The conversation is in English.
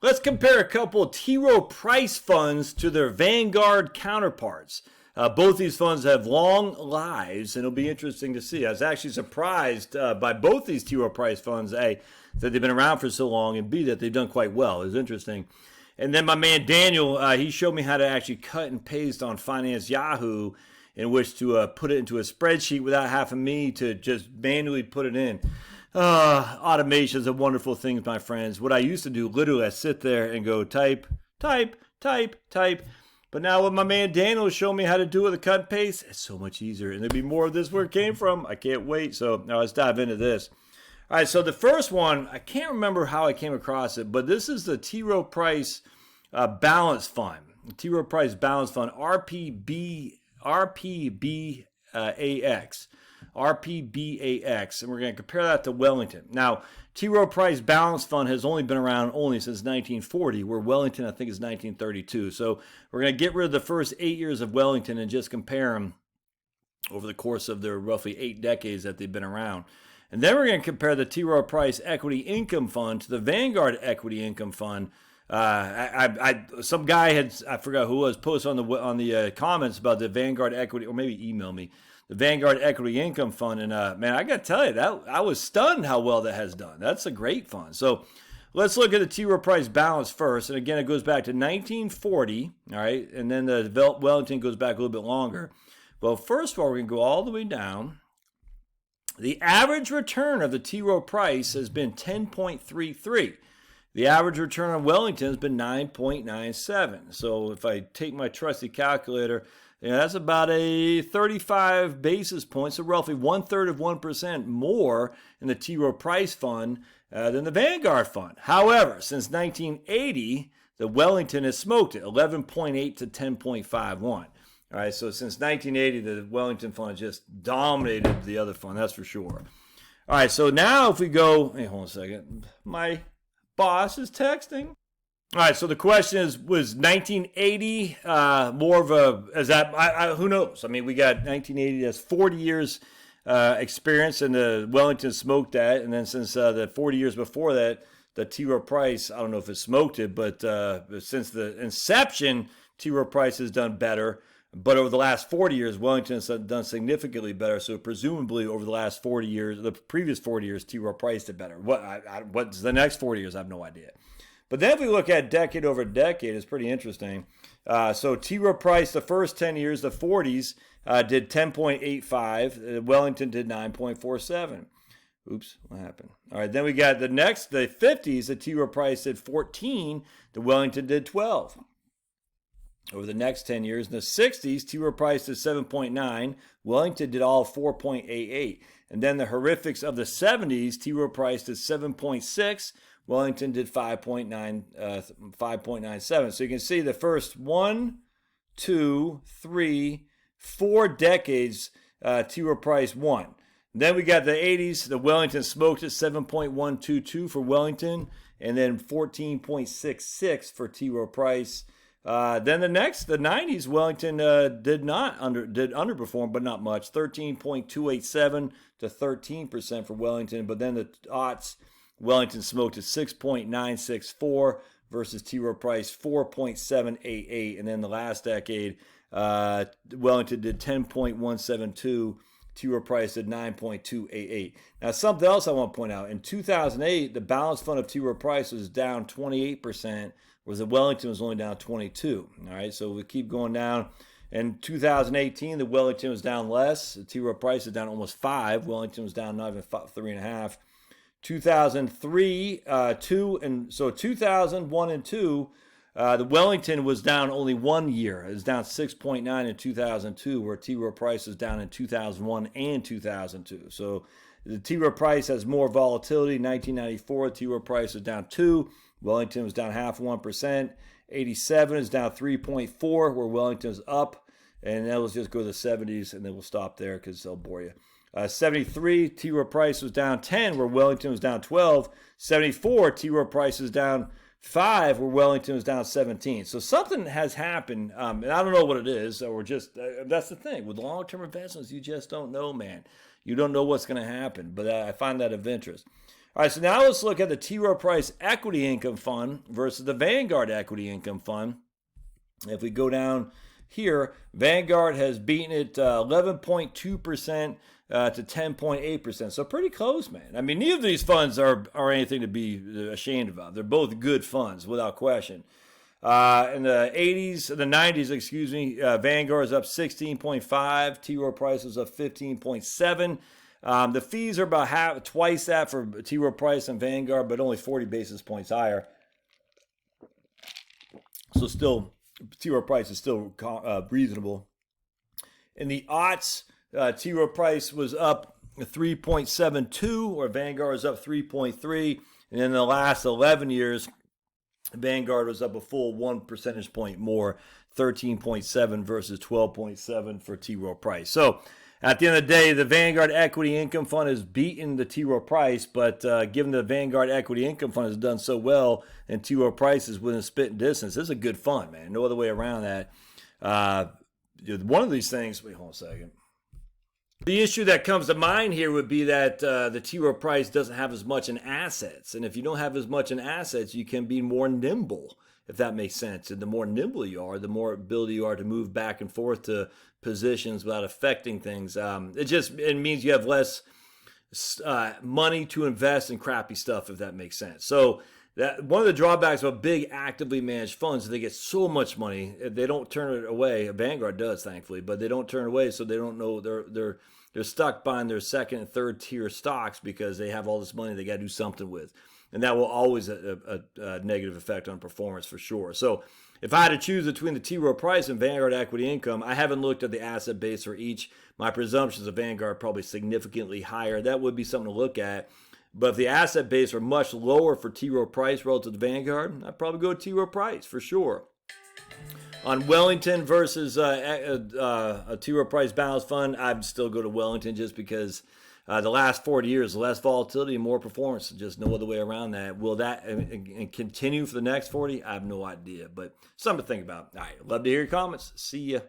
Let's compare a couple of T. Rowe Price funds to their Vanguard counterparts. Both these funds have long lives, and it'll be interesting to see. I was actually surprised by both these T. Rowe Price funds, A, that they've been around for so long, and B, that they've done quite well. It was interesting. And then my man Daniel, he showed me how to actually cut and paste on Finance Yahoo, in which to put it into a spreadsheet without having me to just manually put it in. Automation is a wonderful thing, my friends. What I used to do, literally, I sit there and go type, type, type, type. But now what my man Daniel showed me how to do with a cut and paste, it's so much easier. And there'll be more of this where it came from. I can't wait. So now let's dive into this. All right, so the first one, I can't remember how I came across it, but this is the T. Rowe Price Balance Fund. T. Rowe Price Balance Fund, RPBAX. RPBAX, and we're going to compare that to Wellington. Now, T. Rowe Price Balance Fund has only been around since 1940, where Wellington, I think, is 1932. So we're going to get rid of the first 8 years of Wellington and just compare them over the course of their roughly 8 decades that they've been around. And then we're going to compare the T. Rowe Price Equity Income Fund to the Vanguard Equity Income Fund. Some guy I forgot who was, posted on the comments about the Vanguard Equity, or maybe email me, the Vanguard Equity Income Fund. And man, I got to tell you, that I was stunned how well that has done. That's a great fund. So let's look at the T. Rowe Price Balance first. And again, it goes back to 1940, all right? And then the Wellington goes back a little bit longer. Well, first of all, we're going to go all the way down. The average return of the T. Rowe Price has been 10.33. The average return on Wellington has been 9.97. So if I take my trusty calculator, that's about a 35 basis points, so roughly 1/3 of 1% more in the T. Rowe Price Fund than the Vanguard Fund. However, since 1980, the Wellington has smoked it, 11.8 to 10.51. All right, so since 1980, the Wellington Fund just dominated the other fund, that's for sure. All right, so now if we go, hey, hold on a second. My boss is texting. All right, so the question is, was 1980 more of a, who knows? I mean, we got 1980, that's 40 years experience, and the Wellington smoked that. And then since the 40 years before that, the T. Rowe Price, I don't know if it smoked it, but since the inception, T. Rowe Price has done better. But over the last 40 years, Wellington has done significantly better. So presumably over the last 40 years, the previous 40 years, T. Rowe Price did better. What's the next 40 years? I have no idea. But then if we look at decade over decade, it's pretty interesting. So T. Rowe Price, the first 10 years, the 40s, did 10.85. Wellington did 9.47. Oops, what happened? All right, then we got the 50s, the T. Rowe Price did 14. The Wellington did 12. Over the next 10 years, in the 60s, T. Rowe Price did 7.9. Wellington did all 4.88. And then the horrifics of the 70s, T. Rowe Price did 7.6. Wellington did 5.97. So you can see the first 1, 2, 3, 4 decades, T. Rowe Price won. Then we got the 80s. The Wellington smoked at 7.122 for Wellington, and then 14.66 for T. Rowe Price. Then the 90s, Wellington did underperform, but not much. 13.287 to 13% for Wellington. But then the aughts, Wellington smoked at 6.964 versus T. Rowe Price 4.788. And then the last decade, Wellington did 10.172. T. Rowe Price did 9.288. Now, something else I want to point out. In 2008, the balance fund of T. Rowe Price was down 28%, whereas the Wellington was only down 22. All right, so we keep going down. In 2018, the Wellington was down less. The T. Rowe Price is down almost 5. Wellington was down not even 3.5. 2003, 2001 and 2, the Wellington was down only 1 year. It was down 6.9 in 2002, where T. Rowe Price was down in 2001 and 2002. So the T. Rowe Price has more volatility. 1994, T. Rowe Price was down 2. Wellington was down 0.5%. 87 is down 3.4, where Wellington is up. And then let's just go to the 70s, and then we'll stop there because they'll bore you. 73, T. Rowe Price was down 10, where Wellington was down 12. 74, T. Rowe Price was down 5, where Wellington was down 17. So something has happened, and I don't know what it is, or just, that's the thing. With long-term investments, you just don't know, man. You don't know what's going to happen, but I find that of interest. All right, so now let's look at the T. Rowe Price Equity Income Fund versus the Vanguard Equity Income Fund. If we go down here, Vanguard has beaten it 11.2% to 10.8%. So pretty close, man. I mean, neither of these funds are anything to be ashamed about. They're both good funds, without question. In the 90s, excuse me, Vanguard is up 16.5. T. Rowe Price was up 15.7. The fees are about twice that for T. Rowe Price and Vanguard, but only 40 basis points higher. So still, T. Rowe Price is still reasonable. In the aughts, T. Rowe Price was up 3.72, or Vanguard was up 3.3. And in the last 11 years, Vanguard was up a full 1 percentage point more, 13.7 versus 12.7 for T. Rowe Price. So at the end of the day, the Vanguard Equity Income Fund has beaten the T. Rowe Price, but given the Vanguard Equity Income Fund has done so well and T. Rowe Price is within spitting distance, this is a good fund, man. No other way around that. One of these things, wait, hold on a second. The issue that comes to mind here would be that the T. Rowe Price doesn't have as much in assets. And if you don't have as much in assets, you can be more nimble, if that makes sense. And the more nimble you are, the more ability you are to move back and forth to positions without affecting things. It means you have less money to invest in crappy stuff, if that makes sense. So that one of the drawbacks of big actively managed funds is they get so much money, they don't turn it away. Vanguard does, thankfully, but they don't turn it away, so they don't know they're stuck buying their second and third tier stocks because they have all this money they got to do something with, and that will always a negative effect on performance for sure. So if I had to choose between the T. Rowe Price and Vanguard Equity Income, I haven't looked at the asset base for each. My presumptions of Vanguard are probably significantly higher. That would be something to look at. But if the asset base are much lower for T. Rowe Price relative to Vanguard, I'd probably go T. Rowe Price for sure. On Wellington versus a T. Rowe Price balanced fund, I'd still go to Wellington just because the last 40 years, less volatility and more performance. Just no other way around that. Will that continue for the next 40? I have no idea, but something to think about. All right, love to hear your comments. See ya.